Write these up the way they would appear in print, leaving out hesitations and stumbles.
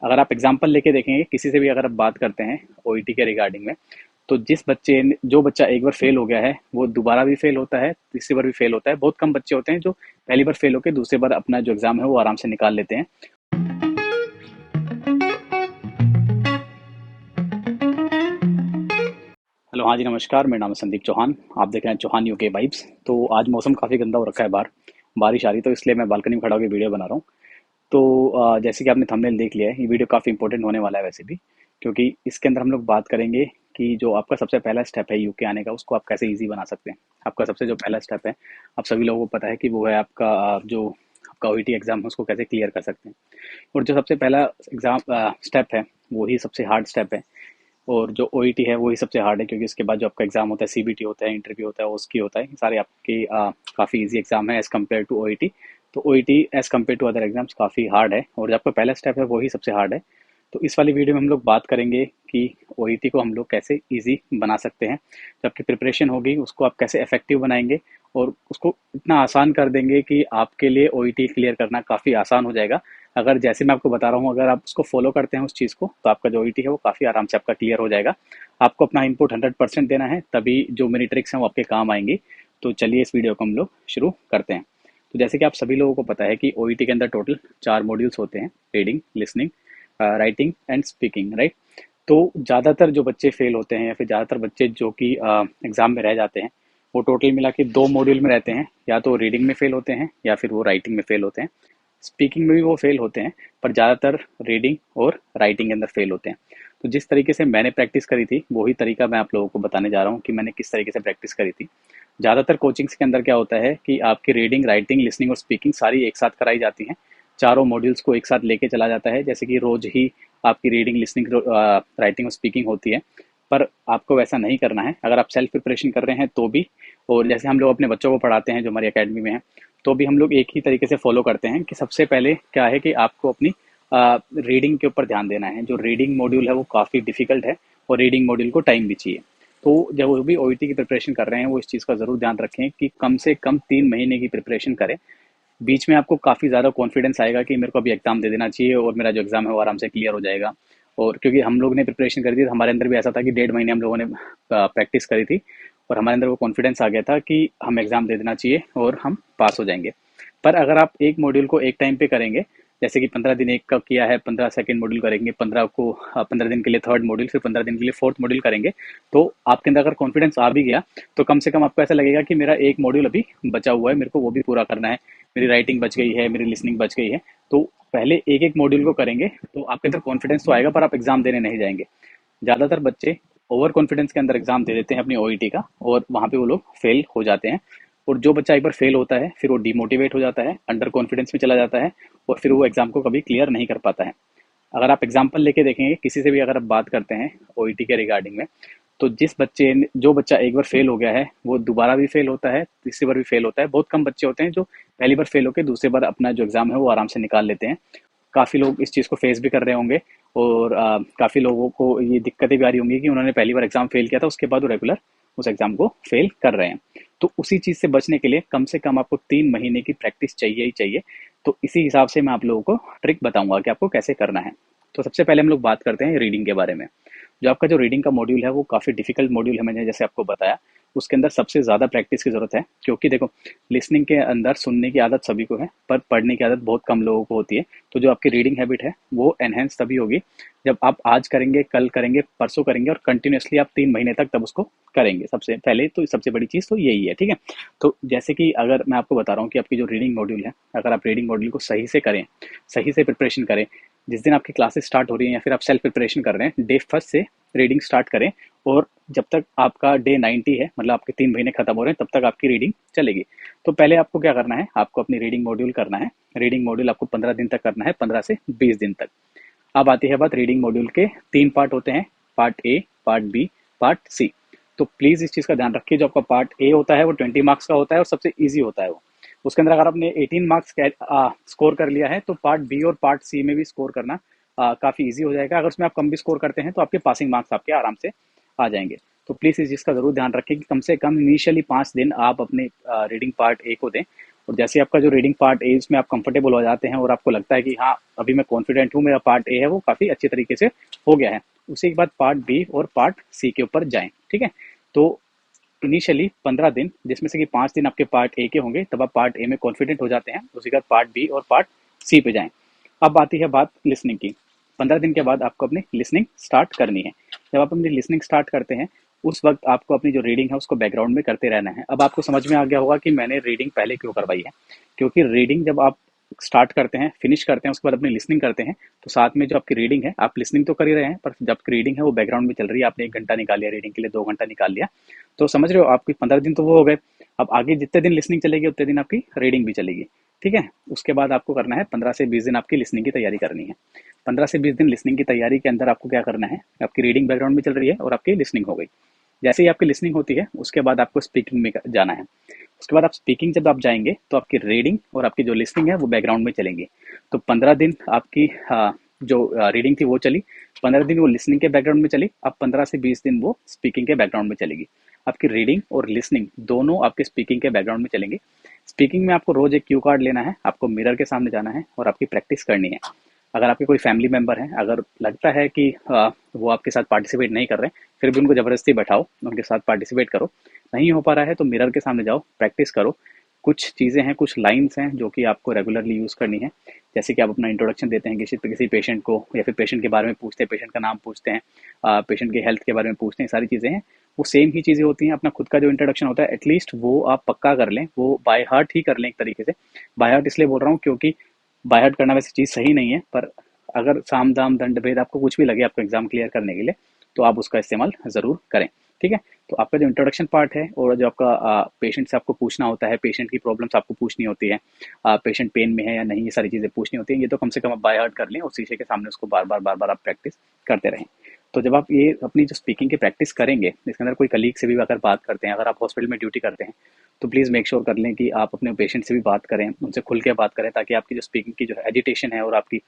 अगर आप एग्जाम्पल लेके देखेंगे किसी से भी अगर आप बात करते हैं ओईटी के रिगार्डिंग में, तो जो बच्चा एक बार फेल हो गया है वो दोबारा भी फेल होता है, तीसरी बार भी फेल होता है। बहुत कम बच्चे होते हैं जो पहली बार फेल होकर दूसरी बार अपना जो एग्जाम है वो आराम से निकाल लेते हैं। हेलो, हाँ जी, नमस्कार। मेरा नाम है संदीप चौहान। आप देख रहे हैं चौहान यूके वाइब्स। तो आज मौसम काफ़ी गंदा हो रखा है, बाहर बारिश आ रही, तो इसलिए मैं बालकनी में खड़ा होकर वीडियो बना रहा हूँ। तो जैसे कि आपने थंबनेल देख लिया है, ये वीडियो काफ़ी इंपॉर्टेंट होने वाला है वैसे भी, क्योंकि इसके अंदर हम लोग बात करेंगे कि जो आपका सबसे पहला स्टेप है यूके आने का, उसको आप कैसे इजी बना सकते हैं। आपका सबसे जो पहला स्टेप है, आप सभी लोगों को पता है कि वो है आपका जो आपका ओईटी एग्जाम है उसको कैसे क्लियर कर सकते हैं। और जो सबसे पहला एग्जाम स्टेप है वही सबसे हार्ड स्टेप है। और जो ओईटी है वही सबसे हार्ड है, क्योंकि उसके बाद जो आपका एग्जाम होता है, सीबीटी होता है, इंटरव्यू होता है, उसकी होता है, ये सारे आपके काफ़ी इजी एग्जाम है एज कम्पेयर टू ओईटी। तो OET as compare to other exams काफ़ी हार्ड है, और जो आपका पहला स्टेप है वही सबसे हार्ड है। तो इस वाली वीडियो में हम लोग बात करेंगे कि ओईटी को हम लोग कैसे इजी बना सकते हैं। जो आपकी प्रिपरेशन होगी उसको आप कैसे इफेक्टिव बनाएंगे, और उसको इतना आसान कर देंगे कि आपके लिए ओईटी क्लियर करना काफ़ी आसान हो जाएगा। अगर जैसे मैं आपको बता रहा हूँ, अगर आप उसको फॉलो करते हैं उस चीज़ को, तो आपका जो ओईटी है वो काफ़ी आराम से आपका क्लियर हो जाएगा। आपको अपना इनपुट 100% देना है, तभी जो मेरी ट्रिक्स हैं वो आपके काम आएंगी। तो चलिए इस वीडियो को हम लोग शुरू करते हैं। तो जैसे कि आप सभी लोगों को पता है कि ओईटी के अंदर टोटल 4 मॉड्यूल्स होते हैं: reading, listening, writing and speaking, right. तो ज़्यादातर जो बच्चे फेल होते हैं, या फिर ज़्यादातर बच्चे जो कि एग्ज़ाम में रह जाते हैं, वो टोटल मिला के 2 मॉड्यूल में रहते हैं। या तो रीडिंग में फेल होते हैं या फिर वो राइटिंग में फेल होते हैं। स्पीकिंग में भी वो फेल होते हैं, पर ज़्यादातर रीडिंग और राइटिंग के अंदर फेल होते हैं। तो जिस तरीके से मैंने प्रैक्टिस करी थी वही तरीका मैं आप लोगों को बताने जा रहा हूँ कि मैंने किस तरीके से प्रैक्टिस करी थी। ज़्यादातर कोचिंग्स के अंदर क्या होता है कि आपकी रीडिंग, राइटिंग, लिसनिंग और स्पीकिंग सारी एक साथ कराई जाती हैं। चारों मॉड्यूल्स को एक साथ लेके चला जाता है, जैसे कि रोज ही आपकी रीडिंग, लिसनिंग, राइटिंग और स्पीकिंग होती है। पर आपको वैसा नहीं करना है अगर आप सेल्फ प्रिपरेशन कर रहे हैं तो भी। और जैसे हम लोग अपने बच्चों को पढ़ाते हैं जो हमारी एकेडमी में है, तो भी हम लोग एक ही तरीके से फॉलो करते हैं कि सबसे पहले क्या है कि आपको अपनी रीडिंग के ऊपर ध्यान देना है। जो रीडिंग मॉड्यूल है वो काफ़ी डिफिकल्ट है, और रीडिंग मॉड्यूल को टाइम भी चाहिए। तो जब वो भी ओईटी की प्रिपरेशन कर रहे हैं वो इस चीज़ का ज़रूर ध्यान रखें कि कम से कम 3 महीने की प्रिपरेशन करें। बीच में आपको काफ़ी ज़्यादा कॉन्फिडेंस आएगा कि मेरे को अभी एग्जाम दे देना चाहिए और मेरा जो एग्जाम है वो आराम से क्लियर हो जाएगा। और क्योंकि हम लोग ने प्रिपरेशन करी थी, तो हमारे अंदर भी ऐसा था कि 1.5 महीने हम लोगों ने प्रैक्टिस करी थी, और हमारे अंदर वो कॉन्फिडेंस आ गया था कि हम एग्जाम दे देना चाहिए और हम पास हो जाएंगे। पर अगर आप एक मॉड्यूल को एक टाइम पे करेंगे, जैसे कि 15 दिन एक का किया है, 15 सेकेंड मॉड्यूल करेंगे, 15 दिन के लिए थर्ड मॉड्यूल, फिर 15 दिन के लिए फोर्थ मॉड्यूल करेंगे, तो आपके अंदर अगर कॉन्फिडेंस आ भी गया, तो कम से कम आपको ऐसा लगेगा कि मेरा एक मॉड्यूल अभी बचा हुआ है, मेरे को वो भी पूरा करना है। मेरी राइटिंग बच गई है, मेरी लिसनिंग बच गई है। तो पहले एक एक मॉड्यूल को करेंगे तो आपके अंदर कॉन्फिडेंस तो आएगा, पर आप एग्जाम देने नहीं जाएंगे। ज़्यादातर बच्चे ओवर कॉन्फिडेंस के अंदर एग्जाम दे देते हैं अपनी ओईटी का, और वहाँ पे वो लोग फेल हो जाते हैं। और जो बच्चा एक बार फेल होता है फिर वो डिमोटिवेट हो जाता है, अंडर कॉन्फिडेंस में चला जाता है, और फिर वो एग्जाम को कभी क्लियर नहीं कर पाता है। अगर आप एग्जाम्पल लेके देखेंगे किसी से भी अगर आप बात करते हैं ओईटी के रिगार्डिंग में, तो जो बच्चा एक बार फेल हो गया है वो दोबारा भी फेल होता है, तीसरी बार भी फेल होता है। बहुत कम बच्चे होते हैं जो पहली बार फेल होकर दूसरी बार अपना जो एग्जाम है वो आराम से निकाल लेते हैं। काफ़ी लोग इस चीज़ को फेस भी कर रहे होंगे, और काफ़ी लोगों को ये दिक्कतें भी आ रही होंगी कि उन्होंने पहली बार एग्जाम फेल किया था, उसके बाद वो रेगुलर उस एग्जाम को फेल कर रहे हैं। तो उसी चीज़ से बचने के लिए कम से कम आपको 3 महीने की प्रैक्टिस चाहिए ही चाहिए। तो इसी हिसाब से मैं आप लोगों को ट्रिक बताऊंगा कि आपको कैसे करना है। तो सबसे पहले हम लोग बात करते हैं रीडिंग के बारे में। जो आपका जो रीडिंग का मॉड्यूल है वो काफ़ी डिफिकल्ट मॉड्यूल है, मैंने जैसे आपको बताया। उसके अंदर सबसे ज़्यादा प्रैक्टिस की ज़रूरत है, क्योंकि देखो, लिसनिंग के अंदर सुनने की आदत सभी को है, पर पढ़ने की आदत बहुत कम लोगों को होती है। तो जो आपकी रीडिंग हैबिट है वो एनहेंस तभी होगी जब आप आज करेंगे, कल करेंगे, परसों करेंगे, और कंटिन्यूसली आप 3 महीने तक तब उसको करेंगे। सबसे पहले तो सबसे बड़ी चीज़ तो यही है, ठीक है। तो जैसे कि अगर मैं आपको बता रहा हूँ कि आपकी जो रीडिंग मॉड्यूल है, अगर आप रीडिंग मॉड्यूल को सही से करें, सही से प्रिपरेशन करें, जिस दिन आपकी क्लासेस स्टार्ट हो रही हैं या फिर आप सेल्फ प्रिपरेशन कर रहे हैं, डे फर्स्ट से रीडिंग स्टार्ट करें, और जब तक आपका डे 90 है, मतलब आपके 3 महीने खत्म हो रहे हैं, तब तक आपकी रीडिंग चलेगी। तो पहले आपको क्या करना है, आपको अपनी रीडिंग मॉड्यूल करना है। रीडिंग मॉड्यूल आपको 15 दिन तक करना है, 15 से 20 दिन तक। अब आती है बात, रीडिंग मॉड्यूल के 3 पार्ट होते हैं: part A, part B, part C. तो प्लीज़ इस चीज़ का ध्यान रखिए, जो आपका पार्ट ए होता है वो 20 मार्क्स का होता है और सबसे ईजी होता है वो। उसके अंदर अगर आपने 18 मार्क्स स्कोर कर लिया है, तो पार्ट बी और पार्ट सी में भी स्कोर करना काफ़ी ईजी हो जाएगा। अगर उसमें आप कम भी स्कोर करते हैं तो आपके पासिंग मार्क्स आपके आराम से आ जाएंगे। तो प्लीज़ इस चीज़ का ज़रूर ध्यान रखें कि कम से कम इनिशियली 5 दिन आप अपने रीडिंग पार्ट ए को दें, और जैसे आपका जो रीडिंग पार्ट ए इसमें आप कंफर्टेबल हो जाते हैं और आपको लगता है कि हाँ अभी मैं कॉन्फिडेंट हूँ, मेरा पार्ट ए है वो काफ़ी अच्छे तरीके से हो गया है, उसी के बाद पार्ट बी और पार्ट सी के ऊपर जाएं। ठीक है, तो इनिशियली 15 दिन, जिसमें से कि 5 दिन आपके पार्ट ए के होंगे, तब आप पार्ट ए में कॉन्फिडेंट हो जाते हैं, उसके बाद पार्ट बी और पार्ट सी पे जाएं। अब आती है बात लिसनिंग की। 15 दिन के बाद आपको अपनी लिसनिंग स्टार्ट करनी है। जब आप अपनी लिसनिंग स्टार्ट करते हैं उस वक्त आपको अपनी जो रीडिंग है उसको बैकग्राउंड में करते रहना है। अब आपको समझ में आ गया होगा कि मैंने रीडिंग पहले क्यों करवाई है, क्योंकि रीडिंग जब आप स्टार्ट करते हैं, फिनिश करते हैं, उसके बाद अपनी लिसनिंग करते हैं, तो साथ में जो आपकी रीडिंग है, आप लिसनिंग तो कर ही रहे हैं, पर जब रीडिंग है वो बैकग्राउंड में चल रही है। आपने 1 घंटा निकाल लिया रीडिंग के लिए, 2 घंटा निकाल लिया, तो समझ रहे हो आपकी 15 दिन तो वो हो गए। अब आगे जितने दिन लिसनिंग चलेगी उतने दिन आपकी रीडिंग भी चलेगी। ठीक है, उसके बाद आपको करना है 15 से 20 दिन आपकी लिसनिंग की तैयारी करनी है। 15 से 20 दिन लिसनिंग की तैयारी के अंदर आपको क्या करना है, आपकी रीडिंग बैकग्राउंड में चल रही है और आपकी लिसनिंग हो गई। जैसे ही आपकी लिसनिंग होती है उसके बाद आपको स्पीकिंग में जाना है। उसके बाद आप स्पीकिंग जब आप जाएंगे तो आपकी रीडिंग और आपकी जो लिसनिंग है वो बैकग्राउंड में चलेंगी। तो 15 दिन आपकी जो रीडिंग थी वो चली, 15 दिन वो लिसनिंग के बैकग्राउंड में चली, अब 15 से 20 दिन वो स्पीकिंग के बैकग्राउंड में चलेगी। आपकी रीडिंग और लिसनिंग दोनों आपके स्पीकिंग के बैकग्राउंड में चलेंगे। स्पीकिंग में आपको रोज एक क्यू कार्ड लेना है, आपको मिरर के सामने जाना है और आपकी प्रैक्टिस करनी है। अगर आपके कोई फैमिली मेंबर है, अगर लगता है कि वो आपके साथ पार्टिसिपेट नहीं कर रहे, फिर भी उनको ज़बरदस्ती बैठाओ, उनके साथ पार्टिसिपेट करो। नहीं हो पा रहा है तो मिरर के सामने जाओ, प्रैक्टिस करो। कुछ चीज़ें हैं, कुछ लाइन्स हैं जो कि आपको रेगुलरली यूज़ करनी है। जैसे कि आप अपना इंट्रोडक्शन देते हैं किसी पेशेंट को, या फिर पेशेंट के बारे में पूछते हैं, पेशेंट का नाम पूछते हैं, पेशेंट के हेल्थ के बारे में पूछते हैं, सारी चीज़ें हैं वो सेम ही चीज़ें होती हैं। अपना खुद का जो इंट्रोडक्शन होता है एटलीस्ट वो आप पक्का कर लें, वो बाय हार्ट ही कर लें एक तरीके से। बाय हार्ट इसलिए बोल रहा हूँ क्योंकि बाय हार्ट करना वैसे चीज़ सही नहीं है, पर अगर साम दाम दंड भेद आपको कुछ भी लगे आपको एग्जाम क्लियर करने के लिए, तो आप उसका इस्तेमाल ज़रूर करें। ठीक है, तो आपका जो इंट्रोडक्शन पार्ट है और जो आपका पेशेंट से आपको पूछना होता है, पेशेंट की प्रॉब्लम्स आपको पूछनी होती है, पेशेंट पेन में है या नहीं, ये सारी चीज़ें पूछनी होती हैं, ये तो कम से कम आप बाय हार्ट कर लें और शीशे के सामने उसको बार बार आप प्रैक्टिस करते रहें। तो जब आप ये अपनी जो स्पीकिंग की प्रैक्टिस करेंगे, इसके अंदर कोई कलीग से भी अगर बात करते हैं, अगर आप हॉस्पिटल में ड्यूटी करते हैं, तो प्लीज़ मेक श्योर कर लें कि आप अपने पेशेंट से भी बात करें, उनसे खुल के बात करें, ताकि आपकी जो स्पीकिंग की जो एजिटेशन है और आपकी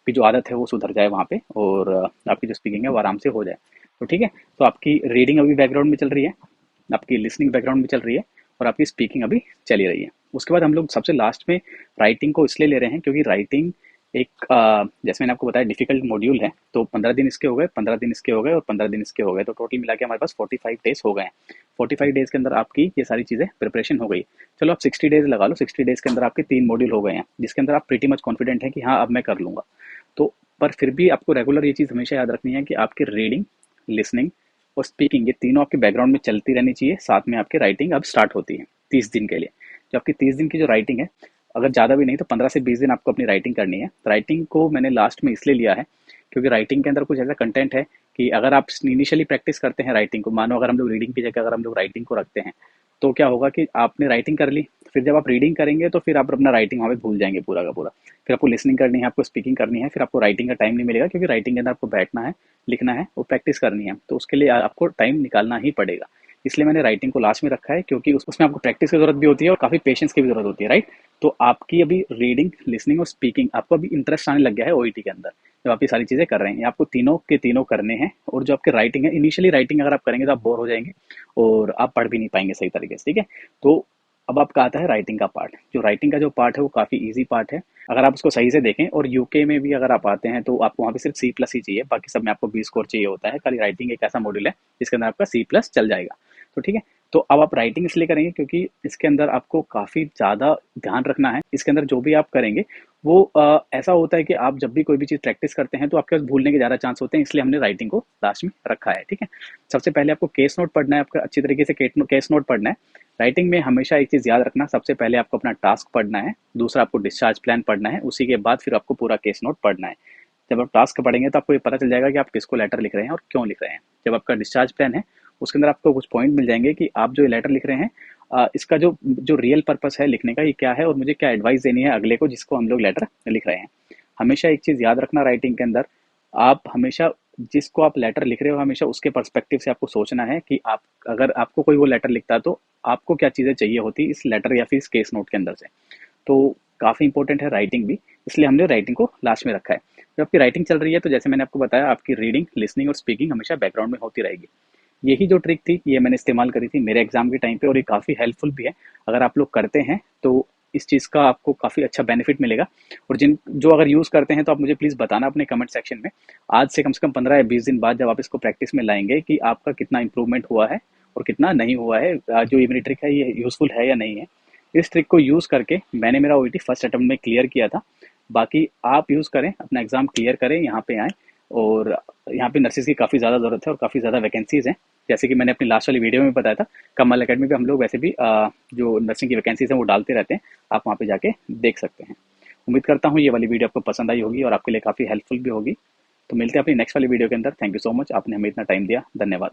जो आदत है वो सुधर जाए वहाँ पे, और आपकी जो स्पीकिंग है वो आराम से हो जाए। तो ठीक है, तो आपकी रीडिंग अभी बैकग्राउंड में चल रही है, आपकी लिसनिंग बैकग्राउंड में चल रही है, और आपकी स्पीकिंग अभी चली रही है। उसके बाद हम लोग सबसे लास्ट में राइटिंग को इसलिए ले रहे हैं क्योंकि राइटिंग एक जैसे मैंने आपको बताया डिफिकल्ट मॉड्यूल है। तो 15 दिन इसके हो गए, 15 दिन इसके हो गए और 15 दिन इसके हो गए, तो टोटल मिला के हमारे पास 45 डेज हो गए हैं। 45 डेज के अंदर आपकी ये सारी चीज़ें प्रिपरेशन हो गई। चलो आप 60 डेज लगा लो, 60 डेज के अंदर आपके 3 मॉड्यूल हो गए हैं, जिसके अंदर आप प्रीटी मच कॉन्फिडेंट है कि हाँ अब मैं कर लूँगा। तो पर फिर भी आपको रेगुलर ये चीज़ हमेशा याद रखनी है कि आपकी रीडिंग, लिसनिंग और स्पीकिंग, ये तीनों आपके बैकग्राउंड में चलती रहनी चाहिए। साथ में आपकी राइटिंग अब स्टार्ट होती है 30 दिन के लिए। जो आपकी 30 दिन की जो राइटिंग है, अगर ज़्यादा भी नहीं तो 15 से 20 दिन आपको अपनी राइटिंग करनी है। राइटिंग को मैंने लास्ट में इसलिए लिया है क्योंकि राइटिंग के अंदर कुछ ऐसा कंटेंट है कि अगर आप इनिशियली प्रैक्टिस करते हैं राइटिंग को, मानो अगर हम लोग रीडिंग की जगह अगर हम लोग राइटिंग को रखते हैं, तो क्या होगा कि आपने राइटिंग कर ली, फिर जब आप रीडिंग करेंगे तो फिर आप अपना राइटिंग वहाँ पे भूल जाएंगे पूरा का पूरा। फिर आपको लिसनिंग करनी है, आपको स्पीकिंग करनी है, फिर आपको राइटिंग का टाइम नहीं मिलेगा, क्योंकि राइटिंग के अंदर आपको बैठना है, लिखना है और प्रैक्टिस करनी है, तो उसके लिए आपको टाइम निकालना ही पड़ेगा। इसलिए मैंने राइटिंग को लास्ट में रखा है, क्योंकि उसमें आपको प्रैक्टिस की जरूरत भी होती है और काफ़ी पेशेंस की भी जरूरत होती है, राइट। तो आपकी अभी रीडिंग, लिसनिंग और स्पीकिंग, आपको अभी इंटरेस्ट आने लग गया है ओईटी के अंदर, जब आप ये सारी चीज़ें कर रहे हैं, आपको तीनों के तीनों करने हैं। और जो आपके राइटिंग है, इनिशियली राइटिंग अगर आप करेंगे तो आप बोर हो जाएंगे और आप पढ़ भी नहीं पाएंगे सही तरीके से, ठीक है। तो अब आपका आता है राइटिंग का पार्ट। जो राइटिंग का जो पार्ट है वो काफ़ी ईजी पार्ट है, अगर आप उसको सही से देखें। और यूके में भी अगर आप आते हैं तो आपको वहाँ पे सिर्फ C+ ही चाहिए, बाकी सब में आपको 20 स्कोर चाहिए होता है। खाली राइटिंग एक ऐसा मॉड्यूल है जिसके अंदर आपका C+ चल जाएगा। तो ठीक है, तो अब आप राइटिंग इसलिए करेंगे क्योंकि इसके अंदर आपको काफ़ी ज़्यादा ध्यान रखना है। इसके अंदर जो भी आप करेंगे वो ऐसा होता है कि आप जब भी कोई भी चीज़ प्रैक्टिस करते हैं तो आपके पास भूलने के ज़्यादा चांस होते हैं, इसलिए हमने राइटिंग को लास्ट में रखा है, ठीक है। सबसे पहले आपको केस नोट पढ़ना है, आपका अच्छी तरीके से केस नोट पढ़ना है। राइटिंग में हमेशा एक चीज़ याद रखना, सबसे पहले आपको अपना टास्क पढ़ना है, दूसरा आपको डिस्चार्ज प्लान पढ़ना है, उसी के बाद फिर आपको पूरा केस नोट पढ़ना है। जब आप टास्क पढ़ेंगे तो आपको ये पता चल जाएगा कि आप किसको लेटर लिख रहे हैं और क्यों लिख रहे हैं। जब आपका डिस्चार्ज प्लान है उसके अंदर आपको कुछ पॉइंट मिल जाएंगे कि आप जो लेटर लिख रहे हैं, इसका जो जो रियल पर्पस है लिखने का ये क्या है, और मुझे क्या एडवाइस देनी है अगले को जिसको हम लोग लेटर लिख रहे हैं। हमेशा एक चीज़ याद रखना राइटिंग के अंदर, आप हमेशा जिसको आप लेटर लिख रहे हो हमेशा उसके पर्सपेक्टिव से आपको सोचना है कि आप, अगर आपको कोई वो लेटर लिखता तो आपको क्या चीज़ें चाहिए होती इस लेटर या फिर इस केस नोट के अंदर से। तो काफ़ी इंपॉर्टेंट है राइटिंग भी, इसलिए हमने राइटिंग को लास्ट में रखा है। जब आपकी राइटिंग चल रही है तो जैसे मैंने आपको बताया, आपकी रीडिंग, लिसनिंग और स्पीकिंग हमेशा बैकग्राउंड में होती रहेगी। यही जो ट्रिक थी ये मैंने इस्तेमाल करी थी मेरे एग्जाम के टाइम पे, और ये काफ़ी हेल्पफुल भी है। अगर आप लोग करते हैं तो इस चीज़ का आपको काफ़ी अच्छा बेनिफिट मिलेगा। और जिन जो अगर यूज़ करते हैं तो आप मुझे प्लीज़ बताना अपने कमेंट सेक्शन में, आज से कम से कम 15 या 20 दिन बाद जब आप इसको प्रैक्टिस में लाएंगे कि आपका कितना इंप्रूवमेंट हुआ है और कितना नहीं हुआ है। जो ये मेरी ट्रिक है ये यूज़फुल है या नहीं है। इस ट्रिक को यूज़ करके मैंने मेरा ओईटी फर्स्ट अटेम्प्ट में क्लियर किया था। बाकी आप यूज़ करें, अपना एग्ज़ाम क्लियर करें, यहाँ पे आएँ। और यहाँ पे नर्सेज़ की काफ़ी ज़्यादा ज़रूरत है और काफ़ी ज़्यादा वैकेंसीज़ हैं। जैसे कि मैंने अपनी लास्ट वाली वीडियो में बताया था, कमल अकेडमी पे हम लोग वैसे भी जो नर्सिंग की वैकेंसीज़ हैं वो डालते रहते हैं। आप वहाँ पे जाके देख सकते हैं। उम्मीद करता हूँ ये वाली वीडियो आपको पसंद आई होगी और आपके लिए काफ़ी हेल्पफुल भी होगी। तो मिलते हैं अपनी नेक्स्ट वाली वीडियो के अंदर। थैंक यू सो मच, आपने हमें इतना टाइम दिया। धन्यवाद।